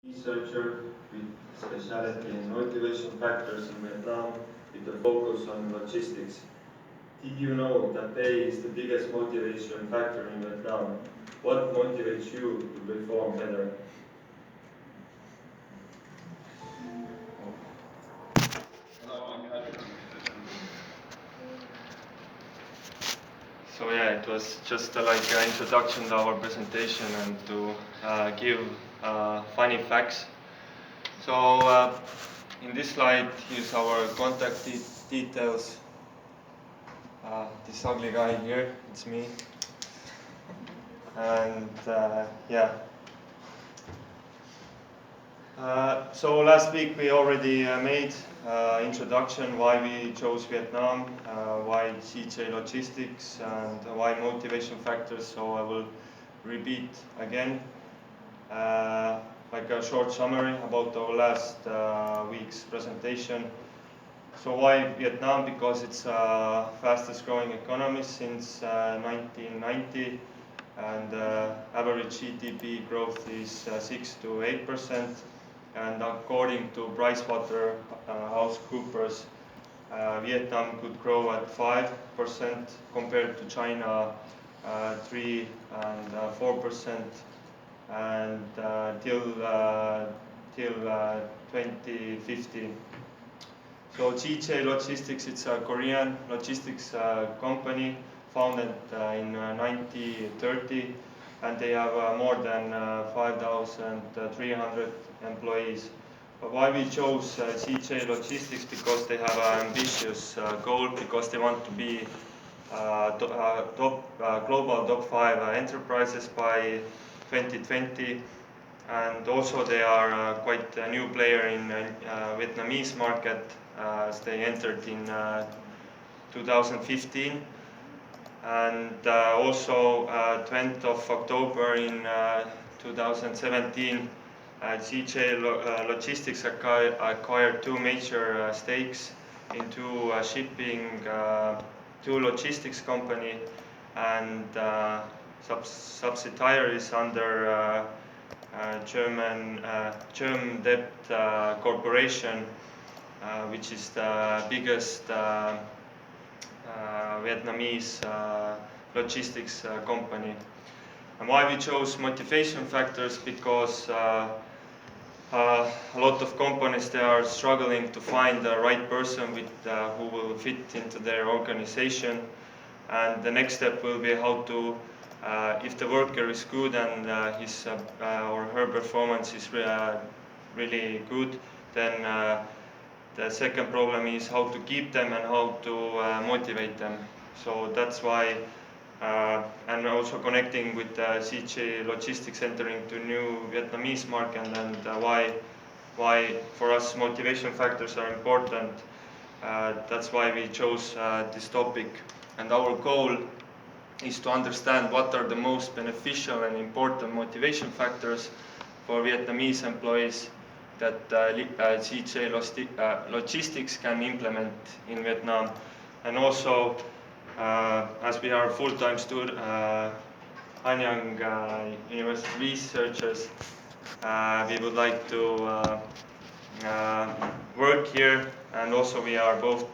Researcher with specialty in motivation factors in Vietnam with a focus on logistics. Did you know that pay is the biggest motivation factor in Vietnam? What motivates you to perform better? So yeah, it was just like an introduction to our presentation and to give funny facts. So in this slide is our contact details. This ugly guy here, it's me. And yeah. So last week we already made introduction why we chose Vietnam, why CJ Logistics, and why motivation factors. So I will repeat again, like a short summary about our last week's presentation. So why Vietnam? Because it's fastest growing economy since 1990, and average GDP growth is 6 to 8%. And according to PricewaterhouseCoopers, Vietnam could grow at 5% compared to China 3 and 4%, and till 2050. So GJ Logistics, it's a Korean logistics company founded in 1930, and they have more than 5,300 employees. But why we chose CJ Logistics? Because they have an ambitious goal, because they want to be global top 5 enterprises by 2020, and also they are quite a new player in Vietnamese market, as they entered in 2015. And also 20th of October in 2017, CJ Logistics acquired 2 major stakes in 2 shipping, 2 logistics company, and subsidiaries under German Debt Corporation, which is the biggest Vietnamese logistics company. And why we chose motivation factors? Because a lot of companies, they are struggling to find the right person with who will fit into their organization. And the next step will be how to, if the worker is good and his or her performance is really good, then the second problem is how to keep them and how to motivate them. So that's why, and also connecting with CJ Logistics entering to new Vietnamese market, and why for us motivation factors are important. That's why we chose this topic. And our goal is to understand what are the most beneficial and important motivation factors for Vietnamese employees that CJ Logistics can implement in Vietnam. And also, as we are full-time student, Hanyang University researchers, we would like to work here, and also we are both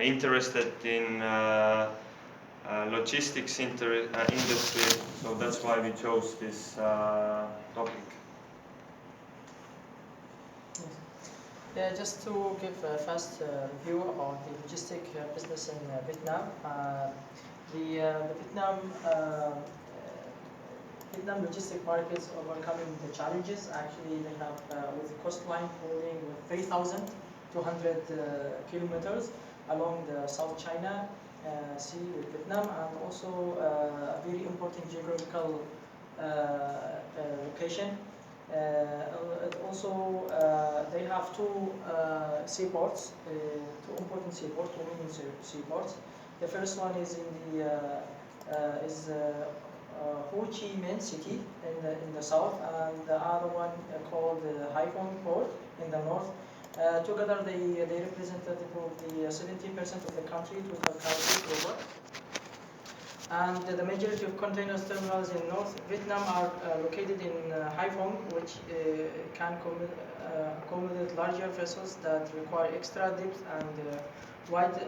interested in logistics industry, so that's why we chose this topic. Yeah, just to give a fast review about the logistic business in Vietnam. The Vietnam logistic markets overcoming the challenges. Actually, they have with the coastline falling with 3,200 kilometers along the South China Sea with Vietnam, and also a very important geographical location. Also, they have 2 seaports, 2 important seaports, 2 main seaports. The first one is in the Ho Chi Minh City in the south, and the other one called Haiphong Port in the north. Together, they represent the 70% of the country total cargo global. And the majority of container terminals in North Vietnam are located in Hai Phong, which can accommodate larger vessels that require extra depth and wide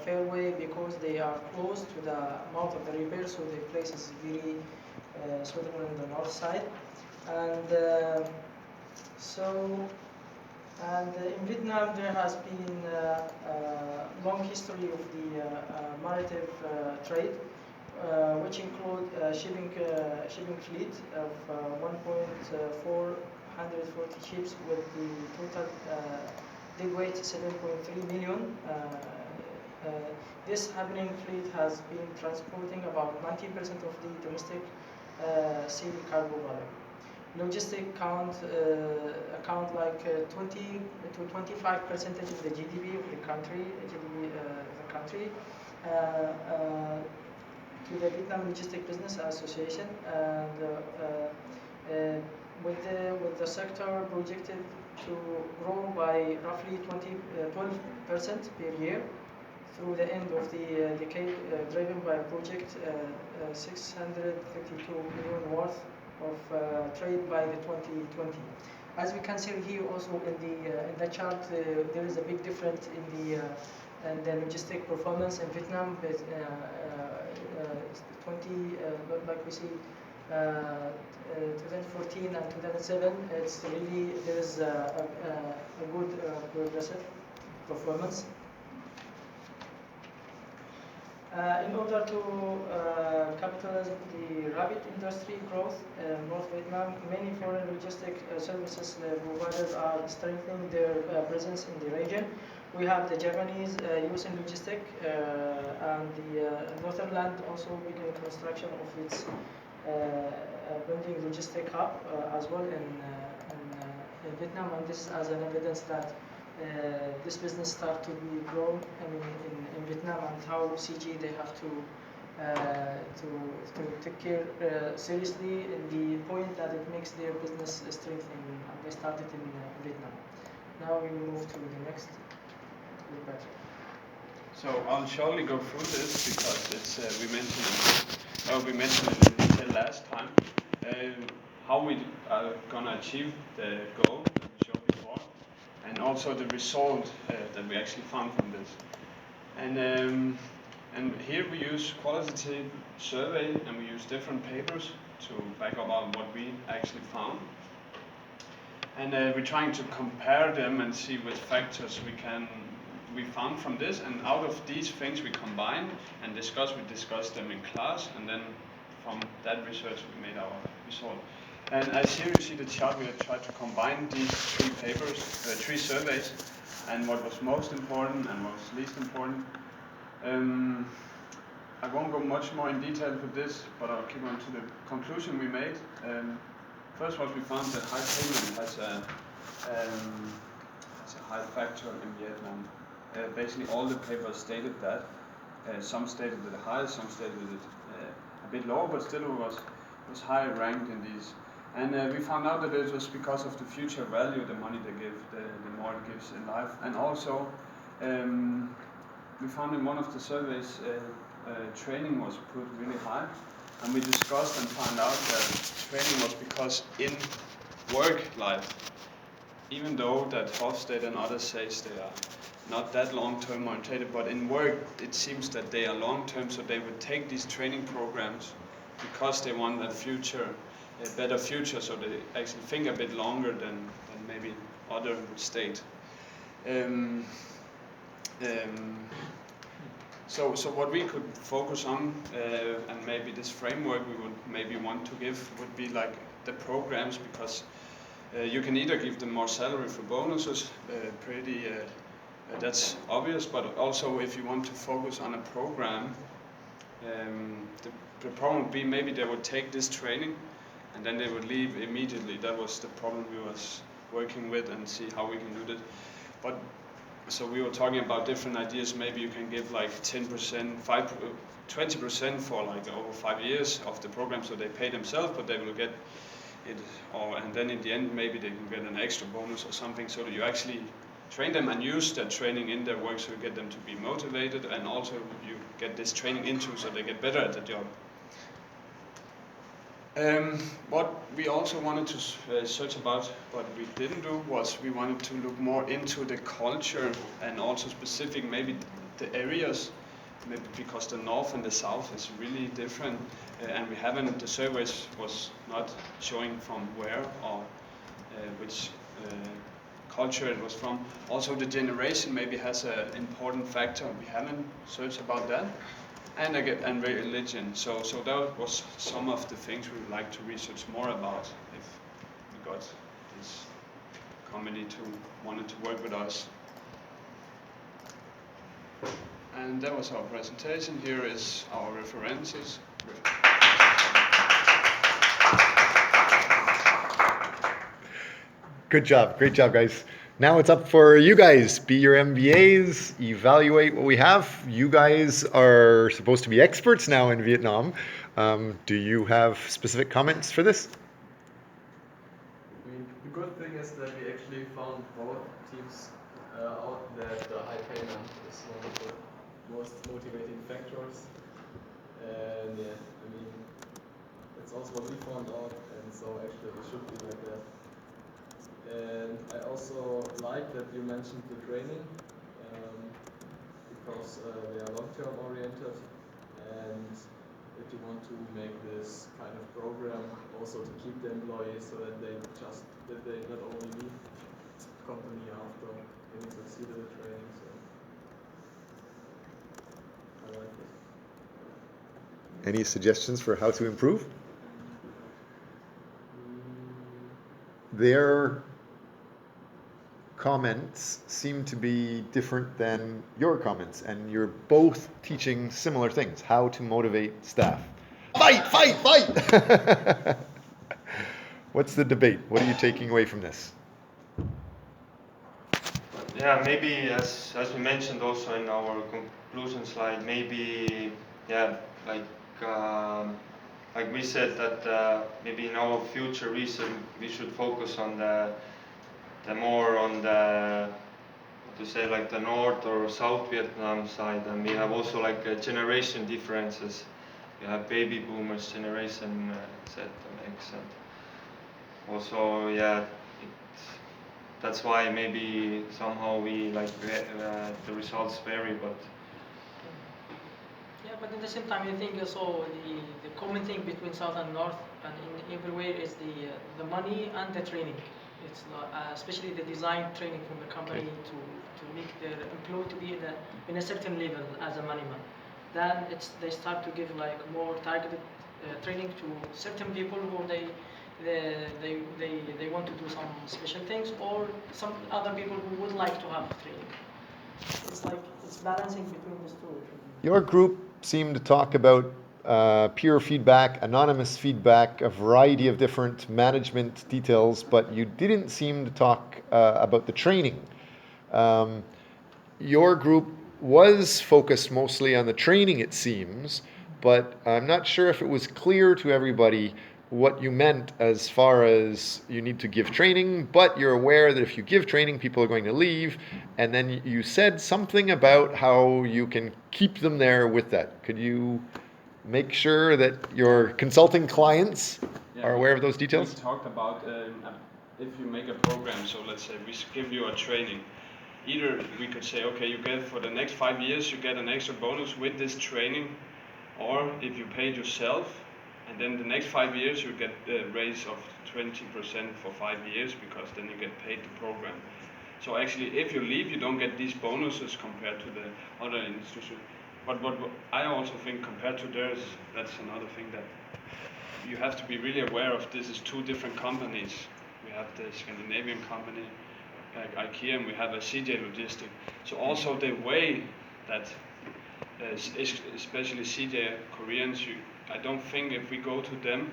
fairway because they are close to the mouth of the river, so the place is very suitable on the north side. And in Vietnam there has been a long history of the maritime trade, which include shipping fleet of 1,440 ships with the total deadweight 7.3 million. This happening fleet has been transporting about 90% of the domestic sea cargo volume. Logistics account like 20 to 25% of the GDP of the country. To the Vietnam Logistics Business Association, and with the sector projected to grow by roughly 12% per year through the end of the decade, driven by a project 652 million worth of trade by the 2020. As we can see here also in the chart, there is a big difference in the logistic performance in Vietnam. But, like we see, 2014 and 2007, it's really there is a good progressive performance. In order to capitalize the rapid industry growth in North Vietnam, many foreign logistic services providers are strengthening their presence in the region. We have the Japanese Yusen Logistic, and the Netherlands also began construction of its building logistic hub as well in Vietnam, and this is as an evidence that this business start to be grown in Vietnam, and how CG they have to take care seriously in the point that it makes their business strengthening, and they started in Vietnam. Now we move to the next. So I'll shortly go through this because it's we mentioned it in detail last time. How we are gonna achieve the goal that we showed before, and also the result that we actually found from this. And here we use qualitative survey, and we use different papers to back up on what we actually found. And we're trying to compare them and see which factors we found from this, and out of these things we combine and discuss. We discussed them in class, and then from that research we made our result. And as here you see the chart, we have tried to combine these three surveys, and what was most important and what was least important. I won't go much more in detail with this, but I'll keep on to the conclusion we made. First, what we found that high payment has a high factor in Vietnam. Basically, all the papers stated that. Some stated it high, some stated it a bit low, but still it was high ranked in these. And we found out that it was because of the future value, the money they give, the more it gives in life. And also, we found in one of the surveys, training was put really high. And we discussed and found out that training was because in work life, even though that Hofstede and others says they are not that long-term oriented, but in work it seems that they are long-term, so they would take these training programs because they want that future, a better future, so they actually think a bit longer than maybe other would state. So what we could focus on, and maybe this framework we would maybe want to give, would be like the programs, because you can either give them more salary for bonuses, that's obvious, but also if you want to focus on a program, the problem would be maybe they would take this training and then they would leave immediately. That was the problem we was working with, and see how we can do that. But so we were talking about different ideas. Maybe you can give like 10%, 20% for like over 5 years of the program, so they pay themselves, but they will get it, and then in the end maybe they can get an extra bonus or something, so that you actually train them and use that training in their work, so you get them to be motivated, and also you get this training into so they get better at the job. What we also wanted to search about, but we didn't do, was we wanted to look more into the culture and also specific maybe the areas, maybe because the north and the south is really different, and we haven't, the surveys was not showing from where or which culture it was from. Also the generation maybe has an important factor, we haven't searched about that. And again, and religion. So that was some of the things we would like to research more about if we got this company to wanted to work with us. And that was our presentation. Here is our references. Good job, great job, guys. Now it's up for you guys. Be your MBAs, evaluate what we have. You guys are supposed to be experts now in Vietnam. Do you have specific comments for this? I mean, the good thing is that we actually found both teams out that the high payment is one of the most motivating factors. And yeah, I mean, it's also what we found out, and so actually it should be like that. And I also like that you mentioned the training, because they are long-term oriented, and if you want to make this kind of program also to keep the employees so that they not only leave the company after having succeeded in training. So I like it. Any suggestions for how to improve? Their comments seem to be different than your comments, and you're both teaching similar things, how to motivate staff. Fight, fight, fight! What's the debate? What are you taking away from this? Yeah, maybe as we mentioned also in our conclusion slide, maybe like we said that maybe in our future research we should focus on the more on the, what to say, like the North or South Vietnam side, and we have also like generation differences. You have baby boomers generation Z and X, and also that's why maybe somehow we like the results vary, but. Yeah, but at the same time, I think also the common thing between South and North and in everywhere is the money and the training. It's especially the design training from the company to make their employee to be in a certain level as a money man. Then they start to give like more targeted training to certain people who they want to do some special things, or some other people who would like to have training. It's like it's balancing between these two. Your group seemed to talk about peer feedback, anonymous feedback, a variety of different management details, but you didn't seem to talk about the training. Your group was focused mostly on the training, it seems, but I'm not sure if it was clear to everybody what you meant as far as you need to give training, but you're aware that if you give training, people are going to leave. And then you said something about how you can keep them there with that. Could you make sure that your consulting clients are aware of those details? We talked about if you make a program, so let's say we give you a training. Either we could say, okay, you get for the next 5 years, you get an extra bonus with this training, or if you paid yourself, and then the next 5 years you get a raise of 20% for 5 years, because then you get paid the program. So actually, if you leave, you don't get these bonuses compared to the other institutions. But what I also think compared to theirs, that's another thing that you have to be really aware of. This is two different companies. We have the Scandinavian company, like IKEA, and we have a CJ Logistic. So also the way that, especially CJ Koreans, I don't think if we go to them,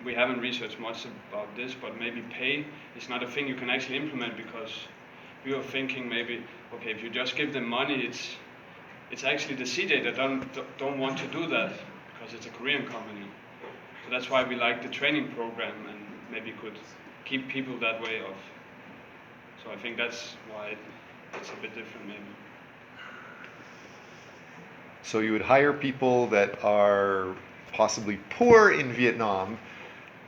we haven't researched much about this, but maybe pay is not a thing you can actually implement, because we were thinking maybe, okay, if you just give them money, it's actually the CJ that don't want to do that, because it's a Korean company. So that's why we like the training program, and maybe could keep people that way off. So I think that's why it's a bit different maybe. So you would hire people that are possibly poor in Vietnam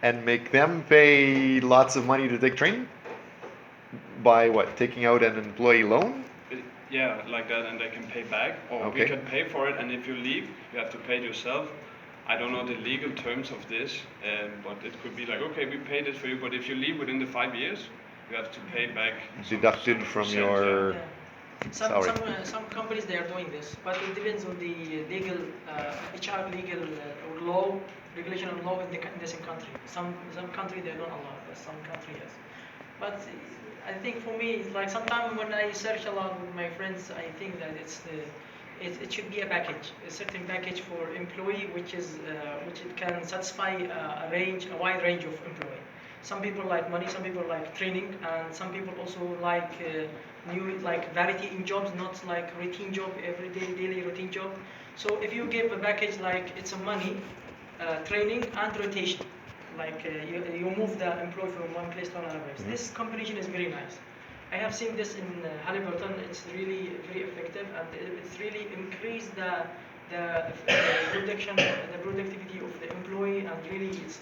and make them pay lots of money to take training? By what? Taking out an employee loan? Yeah, like that, and they can pay back, or we Okay. can pay for it, and if you leave, you have to pay it yourself. I don't know the legal terms of this, but it could be like, okay, we paid it for you, but if you leave within the 5 years, you have to pay back Deducted some from percent, your... yeah. Salary. Some companies they are doing this, but it depends on the legal HR legal or law regulation and law in the same country. Some country they don't allow, but some country yes. But I think for me, it's like sometimes when I search along with my friends, I think that it should be a package, a certain package for employee, which it can satisfy a wide range of employee. Some people like money, some people like training, and some people also like new variety in jobs, not like routine job, everyday daily routine job. So if you give a package like it's a money, training and rotation, you move the employee from one place to another place. Mm-hmm. This combination is very nice. I have seen this in Halliburton. It's really very effective, and it's really increased the production, the productivity of the employee, and really it's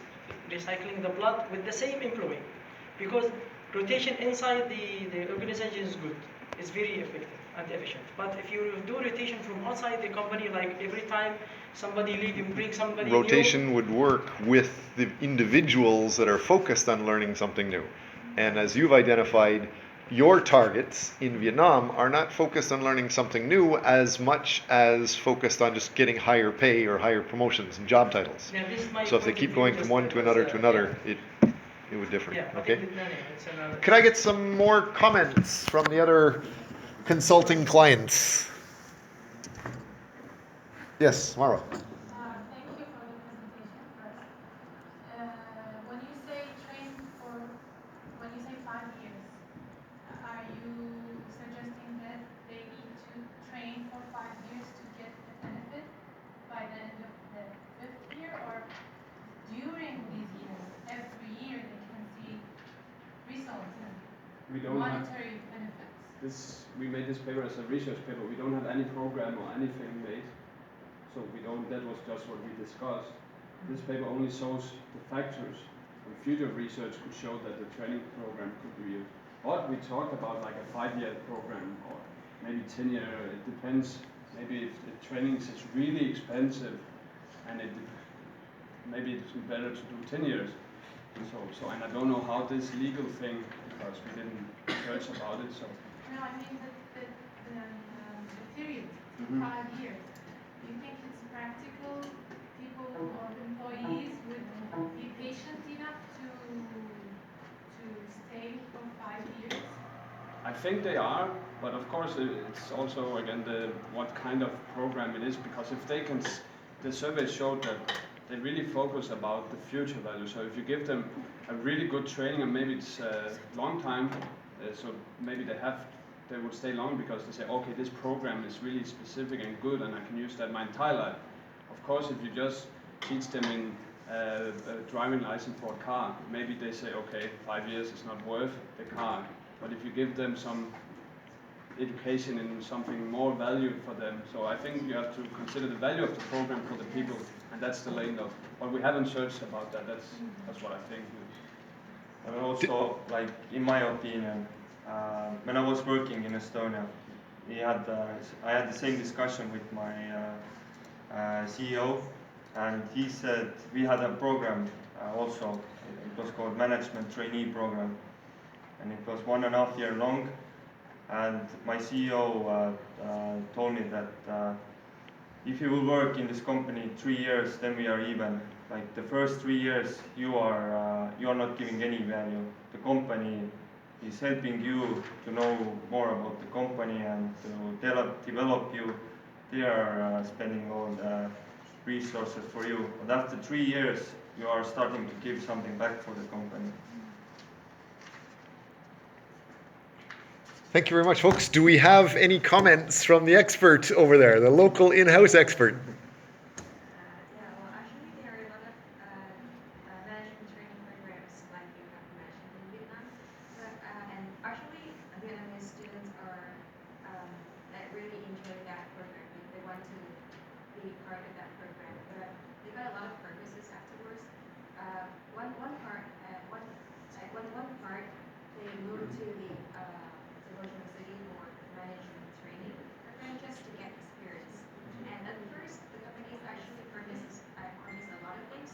recycling the blood with the same employee, because rotation inside the organization is good. It's very effective and efficient. But if you do rotation from outside the company, like every time somebody leave, you bring somebody Rotation new. would work with the individuals that are focused on learning something new. And as you've identified, your targets in Vietnam are not focused on learning something new as much as focused on just getting higher pay or higher promotions and job titles. Yeah, this is my So if they point keep of going view, from just one to as another a- to another, yeah. it would differ. Yeah, but Okay. it's another. Could I get some more comments from the other consulting clients? Yes, Marwa. Thank you for the presentation first. When you say 5 years, are you suggesting that they need to train for 5 years to get the benefit by the end of the 5th year, or during these years, every year they can see results and We don't have monetary benefits? we made this paper as a research paper. We don't have any program or anything made, so that was just what we discussed. This paper only shows the factors, and future research could show that the training program could be used. But we talked about like a 5-year program or maybe 10-year. It depends. Maybe if the training is really expensive, and maybe it's better to do 10 years. So and I don't know how this legal thing, because we didn't search about it. So No, I mean the period, Mhm. 5 years. Do you think it's practical? People or employees would be patient enough to stay for 5 years? I think they are, but of course it's also again what kind of program it is, because if they can, the survey showed that they really focus about the future value. So if you give them a really good training, and maybe it's a long time, so maybe they would stay long because they say, okay, this program is really specific and good, and I can use that my entire life. Of course, if you just teach them in a driving license for a car, maybe they say, okay, 5 years is not worth the car. But if you give them some education in something more value for them, so I think you have to consider the value of the program for the people, and that's the lane of. But we haven't searched about that. That's what I think. And also, like in my opinion, when I was working in Estonia, I had the same discussion with my CEO, and he said we had a program also. It was called Management Trainee Program, and it was 1.5 year long. And my CEO told me that if you will work in this company 3 years, then we are even. Like the first 3 years, you are not giving any value. The company is helping you to know more about the company and to develop you. They are spending all the resources for you. But after 3 years, you are starting to give something back for the company. Thank you very much, folks. Do we have any comments from the expert over there, the local in-house expert? Yeah, well, actually, there are a lot of management training programs, like you have mentioned in Vietnam. But and actually, Vietnamese students are be part of that program, but they got a lot of purposes afterwards. One part, they moved to the Devotional City for management training program just to get experience. And at first, the companies actually promised a lot of things,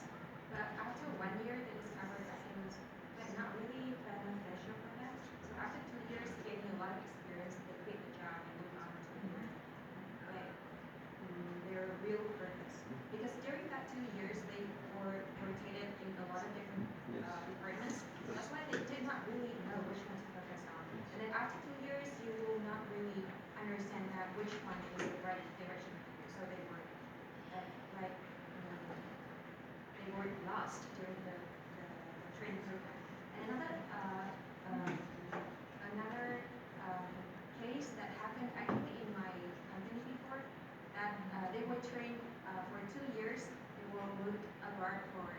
but after 1 year, they discovered that it was not really beneficial for them. So after 2 years, getting a lot of experience, they quit the job and moved on to their real purpose. Because during that 2 years, they were rotated in a lot of different departments. That's why they did not really know which one to focus on. And then after 2 years, you will not really understand that which one is the right direction for you. So they were they were lost during the training program. And another case that happened actually in my company before, that they were trained for 2 years. They were moved abroad for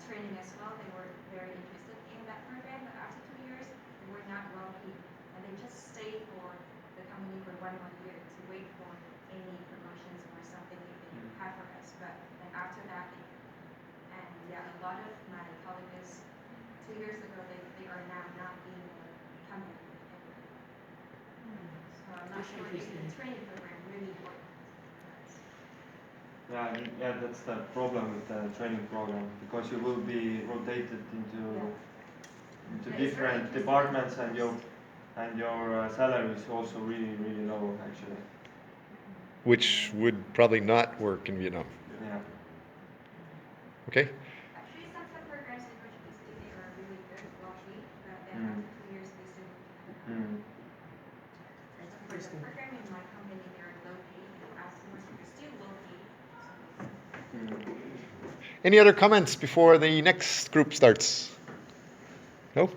training as well. They were very interested in that program, but after 2 years, they were not well paid. And they just stayed for the company for 1 more year to wait for any promotions or something they can have for us. But then after that, a lot of my colleagues 2 years ago, they are now not in the company anymore. So I'm not sure if the training program really worked. Yeah, that's the problem with the training program, because you will be rotated into different departments, and your salary is also really low actually. Which would probably not work in Vietnam. Yeah. Okay. Actually, some programs in Portuguese they are really good, well-paid, but then after 2 years they still for the program in my company, they are low-paid, and afterwards they're still low-paid. Any other comments before the next group starts? No?